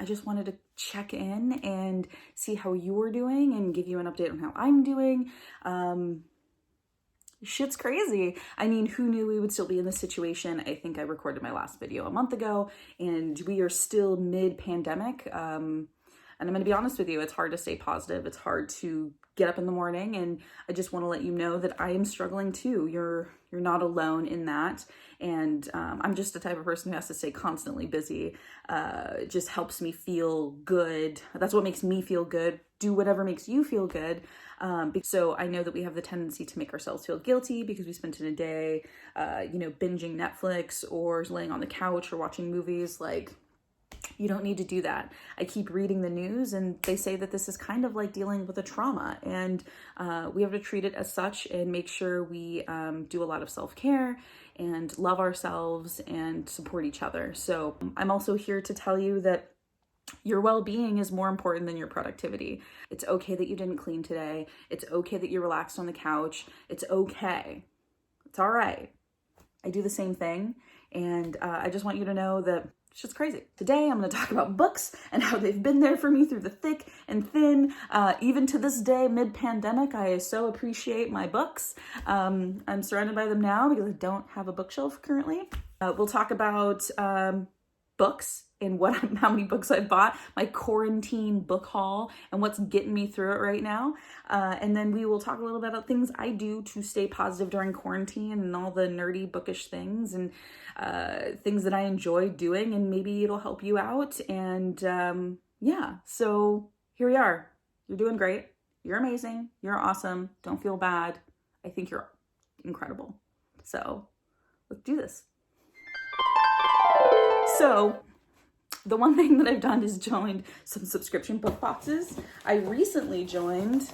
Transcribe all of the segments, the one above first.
just wanted to check in and see how you're doing and give you an update on how I'm doing. Shit's crazy. I mean, who knew we would still be in this situation? I think I recorded my last video a month ago and we are still mid-pandemic. And I'm going to be honest with you, it's hard to stay positive. It's hard to get up in the morning, and I just want to let you know that I am struggling too. You're not alone in that. And I'm just the type of person who has to stay constantly busy. It just helps me feel good. That's what makes me feel good. Do whatever makes you feel good. So I know that we have the tendency to make ourselves feel guilty because we spent in a day, binging Netflix or laying on the couch or watching movies. Like, you don't need to do that. I keep reading the news and they say that this is kind of like dealing with a trauma, and we have to treat it as such and make sure we do a lot of self-care and love ourselves and support each other. So I'm also here to tell you that your well-being is more important than your productivity. It's okay that you didn't clean today. It's okay that you relaxed on the couch. It's okay. It's all right. I do the same thing. And I just want you to know that it's just crazy. Today, I'm going to talk about books and how they've been there for me through the thick and thin. Even to this day, mid-pandemic, I so appreciate my books. I'm surrounded by them now because I don't have a bookshelf currently. We'll talk about books and how many books I've bought, my quarantine book haul, and what's getting me through it right now. And then we will talk a little bit about things I do to stay positive during quarantine and all the nerdy bookish things and things that I enjoy doing, and maybe it'll help you out. And yeah, so here we are. You're doing great. You're amazing. You're awesome. Don't feel bad. I think you're incredible. So let's do this. So the one thing that I've done is joined some subscription book boxes. I recently joined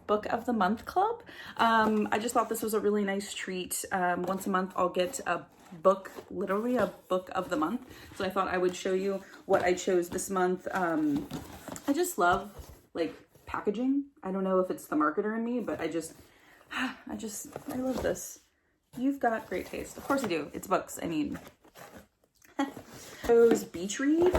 Book of the Month Club. I just thought this was a really nice treat. Once a month, I'll get a book, literally a book of the month. So I thought I would show you what I chose this month. I just love like packaging. I don't know if it's the marketer in me, but I love this. You've got great taste. Of course I do. It's books. I mean, chose Beach Read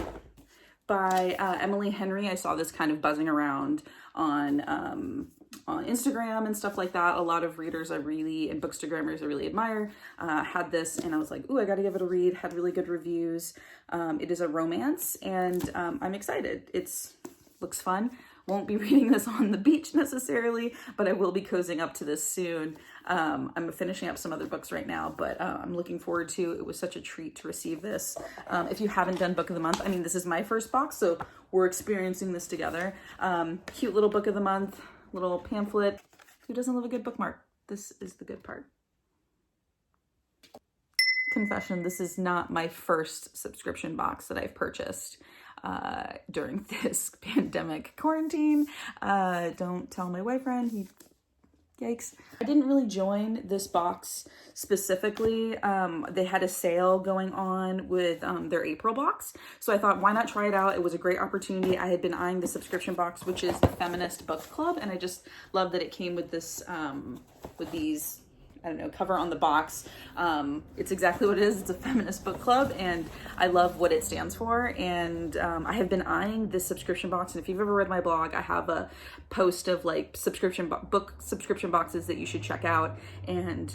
by Emily Henry. I saw this kind of buzzing around on Instagram and stuff like that. A lot of readers and bookstagrammers I really admire had this, and I was like, ooh, I gotta give it a read. Had really good reviews. It is a romance, and I'm excited. Looks fun. Won't be reading this on the beach necessarily, but I will be cozying up to this soon. I'm finishing up some other books right now, but I'm looking forward to. It was such a treat to receive this. If you haven't done Book of the Month, I mean, this is my first box, so we're experiencing this together. Cute little Book of the Month, little pamphlet. Who doesn't love a good bookmark? This is the good part. Confession, this is not my first subscription box that I've purchased during this pandemic quarantine. Don't tell my boyfriend, yikes. I didn't really join this box specifically. They had a sale going on with their April box. So I thought, why not try it out? It was a great opportunity. I had been eyeing the subscription box, which is the Feminist Book Club. And I just love that it came with this, with these, I don't know, cover on the box. It's exactly what it is. It's a feminist book club, and I love what it stands for. And I have been eyeing this subscription box. And if you've ever read my blog, I have a post of like book subscription boxes that you should check out. And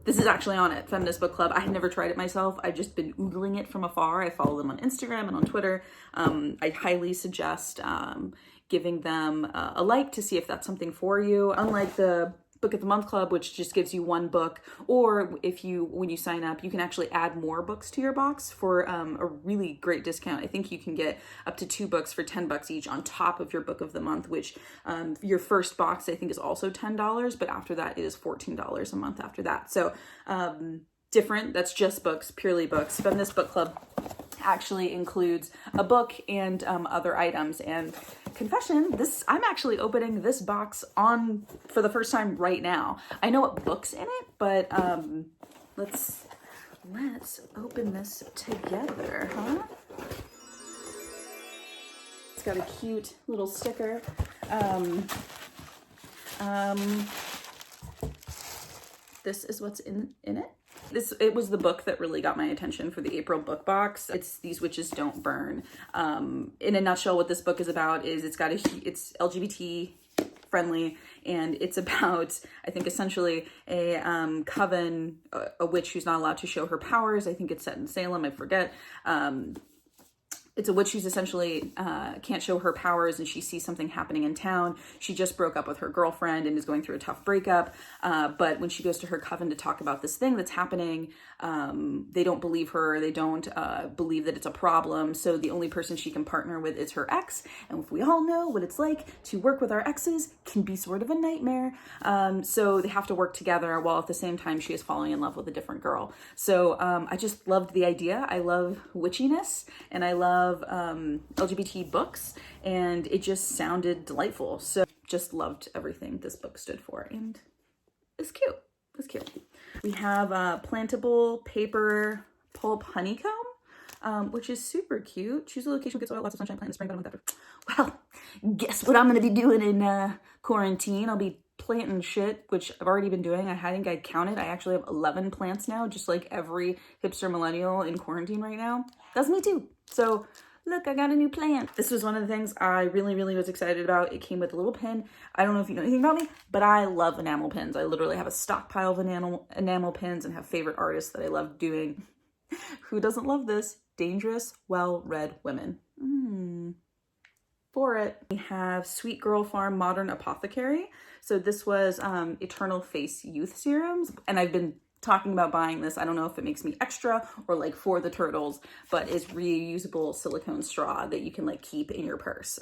this is actually on it, Feminist Book Club. I had never tried it myself. I've just been oogling it from afar. I follow them on Instagram and on Twitter. I highly suggest giving them a like to see if that's something for you. Unlike the Book of the Month Club, which just gives you one book, or when you sign up, you can actually add more books to your box for a really great discount. I think you can get up to 2 books for $10 each on top of your Book of the Month, which your first box I think is also $10, but after that it is $14 a month after that. So different. That's just books, purely books. Feminist Book Club actually includes a book and other items. And confession, I'm actually opening this box for the first time right now. I know what book's in it, but let's open this together, huh? It's got a cute little sticker. This is what's in it. It was the book that really got my attention for the April book box. It's These Witches Don't Burn. In a nutshell, what this book is about is it's LGBT friendly, and it's about, I think, essentially a coven, a witch who's not allowed to show her powers. I think it's set in Salem, I forget. It's a witch who's essentially can't show her powers, and she sees something happening in town. She just broke up with her girlfriend and is going through a tough breakup. But when she goes to her coven to talk about this thing that's happening, they don't believe her. They don't believe that it's a problem. So the only person she can partner with is her ex. And if we all know what it's like to work with our exes, can be sort of a nightmare. So they have to work together while at the same time she is falling in love with a different girl. So I just loved the idea. I love witchiness, and I love LGBT books, and it just sounded delightful. So just loved everything this book stood for, and it's cute. It's cute. We have plantable paper pulp honeycomb, which is super cute. Choose a location, gets oil, lots of sunshine, plant in the spring, about a month after. Well, guess what I'm gonna be doing in quarantine? I'll be planting shit, which I've already been doing. I think I counted. I actually have 11 plants now, just like every hipster millennial in quarantine right now. That's me too. So look, I got a new plant. This was one of the things I really was excited about. It came with a little pin. I don't know if you know anything about me, but I love enamel pins. I literally have a stockpile of enamel pins and have favorite artists that I love doing. Who doesn't love this? Dangerous, well-read women. For it, we have Sweet Girl Farm Modern Apothecary. So this was Eternal Face Youth Serums, and I've been talking about buying this. I don't know if it makes me extra or like for the turtles, but it's reusable silicone straw that you can like keep in your purse.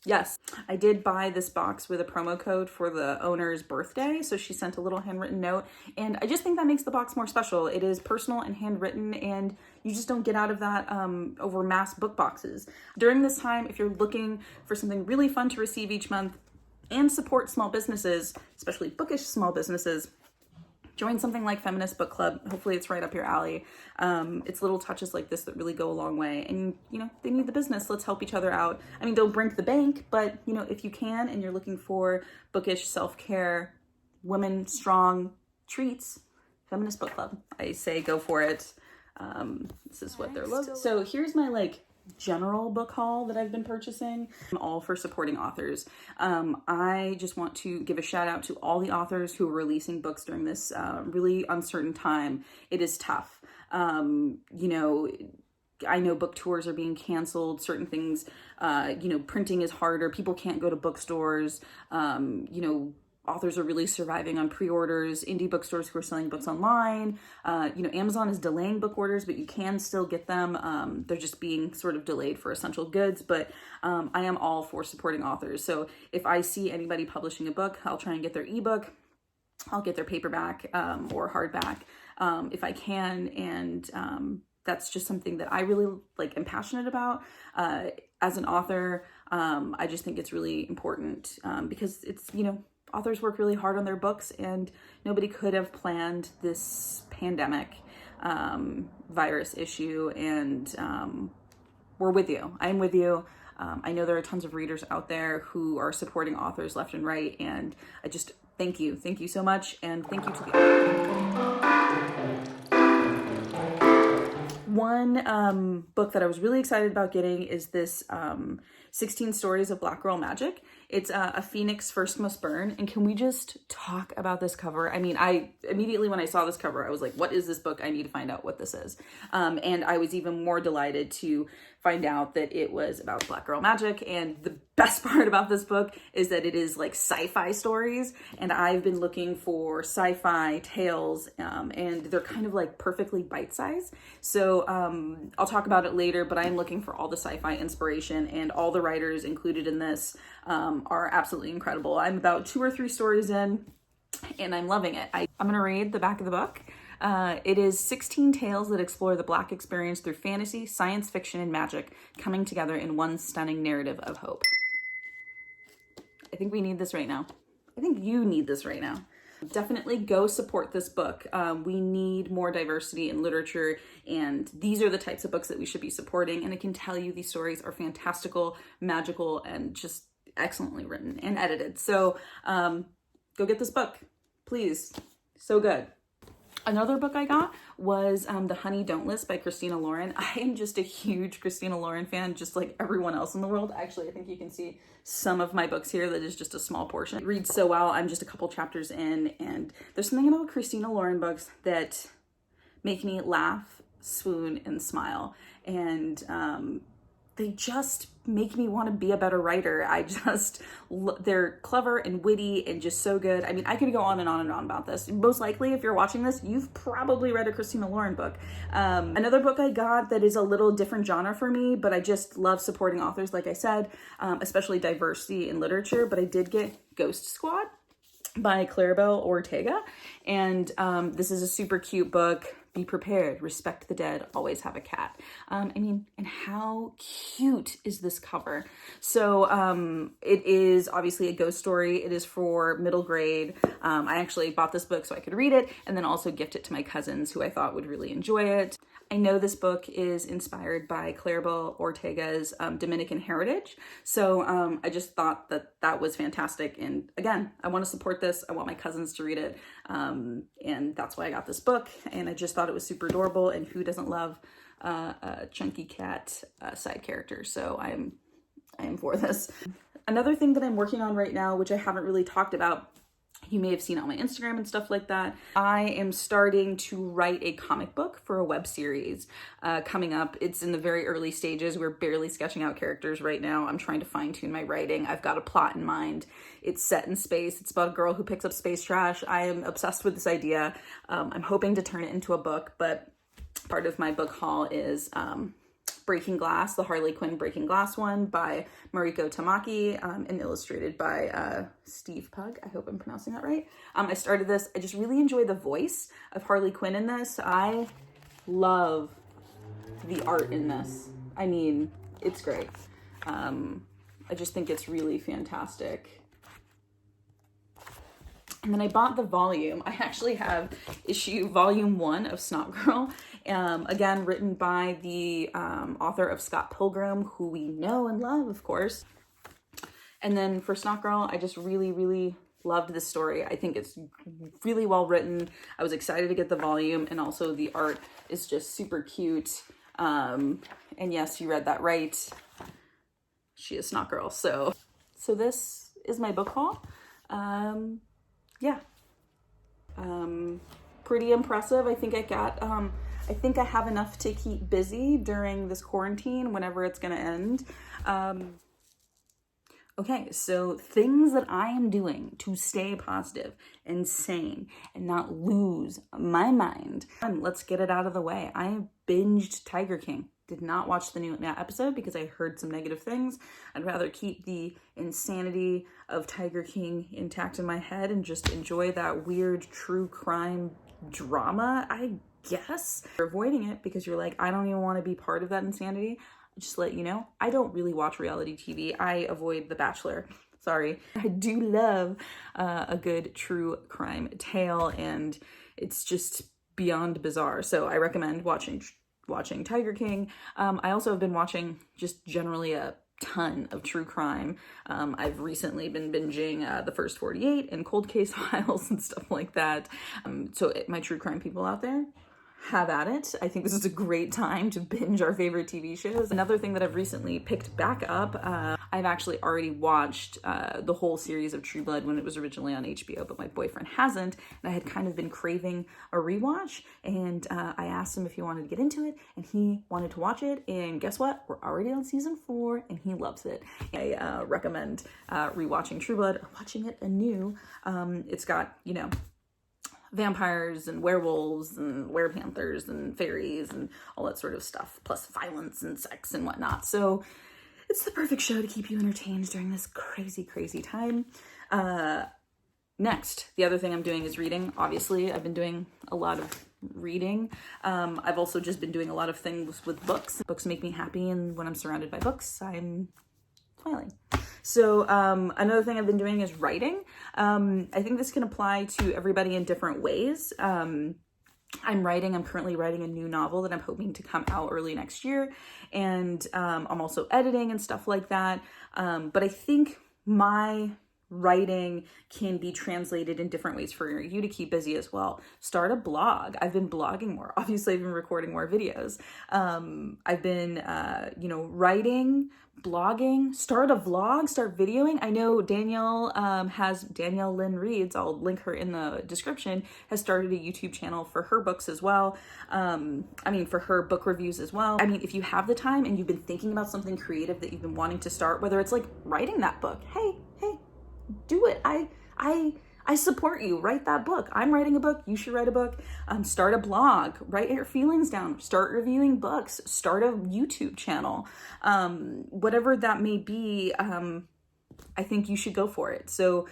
Yes, I did buy this box with a promo code for the owner's birthday. So she sent a little handwritten note, and I just think that makes the box more special. It is personal and handwritten, and you just don't get out of that over mass book boxes. During this time, if you're looking for something really fun to receive each month and support small businesses, especially bookish small businesses, join something like Feminist Book Club. Hopefully it's right up your alley. It's little touches like this that really go a long way. And, you know, they need the business. Let's help each other out. I mean, don't break the bank, but, you know, if you can and you're looking for bookish self-care, women strong treats, Feminist Book Club. I say go for it. This is what they're looking. So here's my, like, general book haul that I've been purchasing, all for supporting authors. I just want to give a shout out to all the authors who are releasing books during this really uncertain time. It is tough. You know, I know book tours are being canceled, certain things, you know, printing is harder, people can't go to bookstores, you know, authors are really surviving on pre-orders, indie bookstores who are selling books online. You know, Amazon is delaying book orders, but you can still get them. They're just being sort of delayed for essential goods, but I am all for supporting authors. So if I see anybody publishing a book, I'll try and get their ebook. I'll get their paperback or hardback if I can. And that's just something that I really am passionate about. As an author, I just think it's really important because it's, you know, authors work really hard on their books, and nobody could have planned this pandemic virus issue, and we're with you. I'm with you. I know there are tons of readers out there who are supporting authors left and right, and I just thank you. Thank you so much, and thank you to the one book that I was really excited about getting is this 16 Stories of Black Girl Magic. It's A Phoenix First Must Burn. And can we just talk about this cover? I mean, I immediately when I saw this cover, I was like, what is this book? I need to find out what this is. And I was even more delighted to find out that it was about Black Girl Magic. And the best part about this book is that it is like sci-fi stories. And I've been looking for sci-fi tales, and they're kind of like perfectly bite-sized. So I'll talk about it later, but I'm looking for all the sci-fi inspiration, and all the writers included in this are absolutely incredible. I'm about 2 or 3 stories in, and I'm loving it. I'm gonna read the back of the book. It is 16 tales that explore the Black experience through fantasy, science fiction, and magic, coming together in one stunning narrative of hope. I think we need this right now. I think you need this right now. Definitely go support this book. We need more diversity in literature, and these are the types of books that we should be supporting. And I can tell you these stories are fantastical, magical, and just excellently written and edited. So go get this book, please. So good. Another book I got was The Honey Don't List by Christina Lauren. I am just a huge Christina Lauren fan, just like everyone else in the world. Actually, I think you can see some of my books here. That is just a small portion. It reads so well. I'm just a couple chapters in, and there's something about Christina Lauren books that make me laugh, swoon, and smile. And they just make me want to be a better writer. They're clever and witty and just so good. I mean, I could go on and on and on about this. Most likely, if you're watching this, you've probably read a Christina Lauren book. Another book I got that is a little different genre for me, but I just love supporting authors, like I said, especially diversity in literature. But I did get Ghost Squad by Clarabelle Ortega. And this is a super cute book. Be prepared, respect the dead, always have a cat. I mean, and how cute is this cover? So it is obviously a ghost story. It is for middle grade. I actually bought this book so I could read it and then also gift it to my cousins who I thought would really enjoy it. I know this book is inspired by Clarabelle Ortega's Dominican heritage. So I just thought that that was fantastic. And again, I want to support this. I want my cousins to read it. And that's why I got this book. And I just thought it was super adorable. And who doesn't love a chunky cat side character? So I am for this. Another thing that I'm working on right now, which I haven't really talked about, you may have seen on my Instagram and stuff like that. I am starting to write a comic book for a web series coming up. It's in the very early stages. We're barely sketching out characters right now. I'm trying to fine tune my writing. I've got a plot in mind. It's set in space. It's about a girl who picks up space trash. I am obsessed with this idea. I'm hoping to turn it into a book, but part of my book haul is Breaking Glass, the Harley Quinn Breaking Glass one by Mariko Tamaki and illustrated by Steve Pugh. I hope I'm pronouncing that right. I started this. I just really enjoy the voice of Harley Quinn in this. I love the art in this. I mean, it's great. I just think it's really fantastic. And then I bought the volume. I actually have volume 1 of Snot Girl. Again, written by the author of Scott Pilgrim, who we know and love, of course. And then for Snot Girl, I just really, really loved this story. I think it's really well written. I was excited to get the volume, and also the art is just super cute. And yes, you read that right. She is Snot Girl. So this is my book haul. Yeah. Pretty impressive. I think I think I have enough to keep busy during this quarantine whenever it's going to end. Okay, so things that I am doing to stay positive and sane and not lose my mind. Let's get it out of the way. I binged Tiger King. Did not watch the new episode because I heard some negative things. I'd rather keep the insanity of Tiger King intact in my head and just enjoy that weird true crime drama, I guess. You're avoiding it because you're like, I don't even want to be part of that insanity. Just to let you know, I don't really watch reality TV. I avoid The Bachelor. Sorry. I do love a good true crime tale, and it's just beyond bizarre. So I recommend watching Tiger King. I also have been watching just generally a ton of true crime. I've recently been binging The First 48 and Cold Case Files and stuff like that. So my true crime people out there, have at it. I think this is a great time to binge our favorite TV shows. Another thing that I've recently picked back up, I've actually already watched the whole series of True Blood when it was originally on HBO, but my boyfriend hasn't, and I had kind of been craving a rewatch, and I asked him if he wanted to get into it, and he wanted to watch it, and guess what? We're already on season 4, and he loves it. I recommend rewatching True Blood or watching it anew. It's got, you know, vampires and werewolves and werepanthers and fairies and all that sort of stuff, plus violence and sex and whatnot. So it's the perfect show to keep you entertained during this crazy, crazy time. Next, the other thing I'm doing is reading. Obviously, I've been doing a lot of reading. I've also just been doing a lot of things with books. Books make me happy, and when I'm surrounded by books, I'm smiling. So another thing I've been doing is writing. I think this can apply to everybody in different ways. I'm currently writing a new novel that I'm hoping to come out early next year. And I'm also editing and stuff like that. But I think my writing can be translated in different ways for you to keep busy as well. Start a blog. I've been blogging more. Obviously, I've been recording more videos. I've been, writing, blogging, start a vlog, start videoing. I know Danielle Danielle Lynn Reads, I'll link her in the description, has started a YouTube channel for her books as well. For her book reviews as well. If you have the time and you've been thinking about something creative that you've been wanting to start, whether it's like writing that book, hey, do it. I support you. Write that book. I'm writing a book. You should write a book. Start a blog. Write your feelings down. Start reviewing books. Start a YouTube channel. Whatever that may be, I think you should go for it. So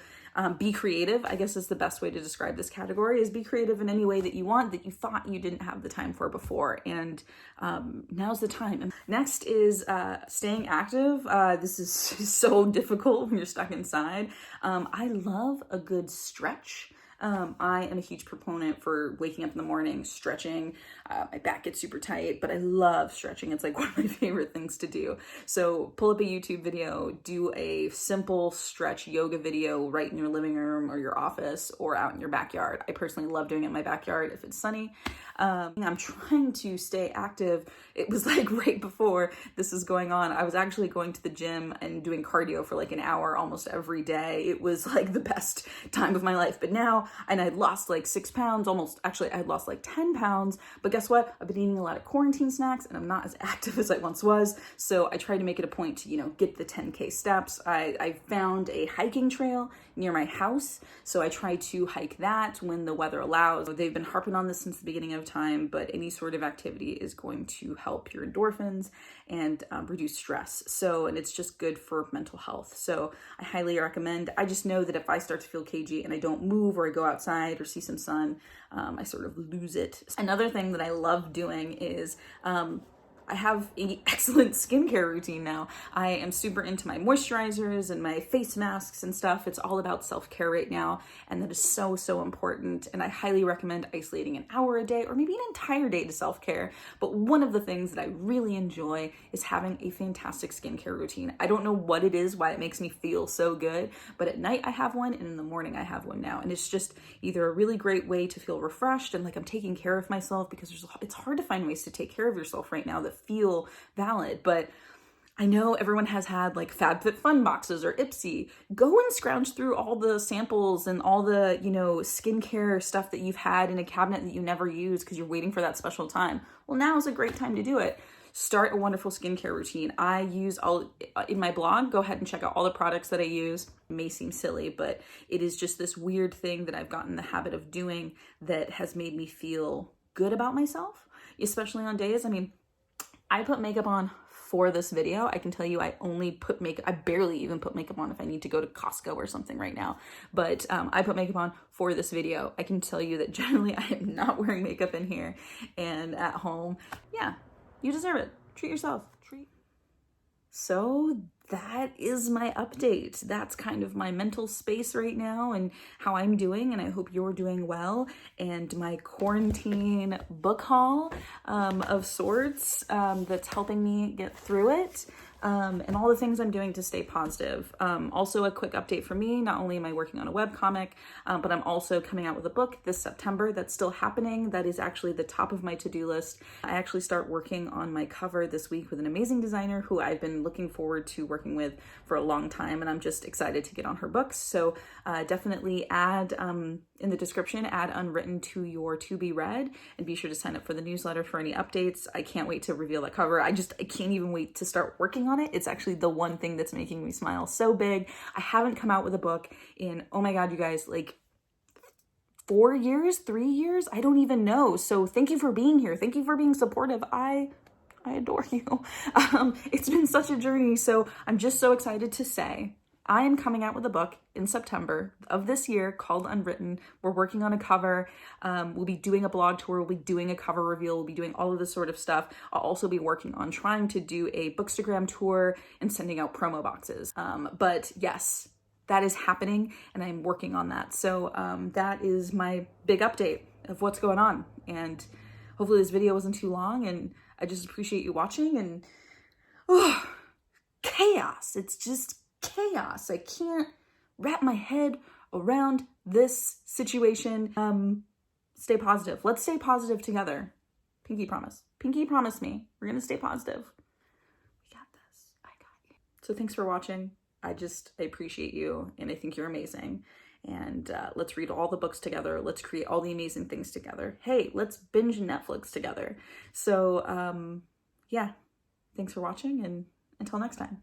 be creative, I guess is the best way to describe this category, is be creative in any way that you want that you thought you didn't have the time for before. And now's the time. Next is staying active. This is so difficult when you're stuck inside. I love a good stretch. I am a huge proponent for waking up in the morning, stretching. My back gets super tight, but I love stretching. It's like one of my favorite things to do. So pull up a YouTube video, do a simple stretch yoga video right in your living room or your office or out in your backyard. I personally love doing it in my backyard if it's sunny. I'm trying to stay active. It was like right before this is going on, I was actually going to the gym and doing cardio for like an hour almost every day. It was like the best time of my life. But now, and I'd lost like 6 pounds, I had lost like 10 pounds. But guess what? I've been eating a lot of quarantine snacks and I'm not as active as I once was. So I try to make it a point to, get the 10K steps. I found a hiking trail near my house. So I try to hike that when the weather allows. They've been harping on this since the beginning of time, but any sort of activity is going to help your endorphins and reduce stress. And it's just good for mental health. So I highly recommend. I just know that if I start to feel cagey and I don't move or I go outside or see some sun, I sort of lose it. Another thing that I love doing is I have an excellent skincare routine now. I am super into my moisturizers and my face masks and stuff. It's all about self-care right now, and that is so, so important. And I highly recommend isolating an hour a day or maybe an entire day to self-care. But one of the things that I really enjoy is having a fantastic skincare routine. I don't know what it is, why it makes me feel so good, but at night I have one and in the morning I have one now. And it's just either a really great way to feel refreshed and like I'm taking care of myself, because it's hard to find ways to take care of yourself right now that feel valid. But I know everyone has had like FabFitFun boxes or Ipsy. Go and scrounge through all the samples and all the, skincare stuff that you've had in a cabinet that you never use because you're waiting for that special time. Well, now is a great time to do it. Start a wonderful skincare routine. I use in my blog, go ahead and check out all the products that I use. It may seem silly, but it is just this weird thing that I've gotten the habit of doing that has made me feel good about myself, especially on days. I put makeup on for this video. I can tell you I barely even put makeup on if I need to go to Costco or something right now. But I put makeup on for this video. I can tell you that generally I am not wearing makeup in here and at home. Yeah, you deserve it. Treat yourself. So that is my update. That's kind of my mental space right now and how I'm doing, and I hope you're doing well. And my quarantine book haul of sorts that's helping me get through it. And all the things I'm doing to stay positive. Also a quick update for me, not only am I working on a webcomic, but I'm also coming out with a book this September that's still happening. That is actually the top of my to-do list. I actually start working on my cover this week with an amazing designer who I've been looking forward to working with for a long time, and I'm just excited to get on her books. So definitely add in the description, add Unwritten to your to be read, and be sure to sign up for the newsletter for any updates. I can't wait to reveal that cover. I can't even wait to start working on it. It's actually the one thing that's making me smile so big. I haven't come out with a book in, oh my God, you guys, like 4 years, 3 years? I don't even know. So thank you for being here. Thank you for being supportive. I adore you. It's been such a journey. So I'm just so excited to say I am coming out with a book in September of this year called Unwritten. We're working on a cover. We'll be doing a blog tour. We'll be doing a cover reveal. We'll be doing all of this sort of stuff. I'll also be working on trying to do a Bookstagram tour and sending out promo boxes. But yes, that is happening and I'm working on that. So that is my big update of what's going on. And hopefully this video wasn't too long, and I just appreciate you watching. And chaos. It's just chaos. I can't wrap my head around this situation. Stay positive. Let's stay positive together. Pinky promise. Pinky promise me. We're gonna stay positive. We got this. I got you. So thanks for watching. I appreciate you, and I think you're amazing. And let's read all the books together. Let's create all the amazing things together. Hey, let's binge Netflix together. So yeah, thanks for watching, and until next time.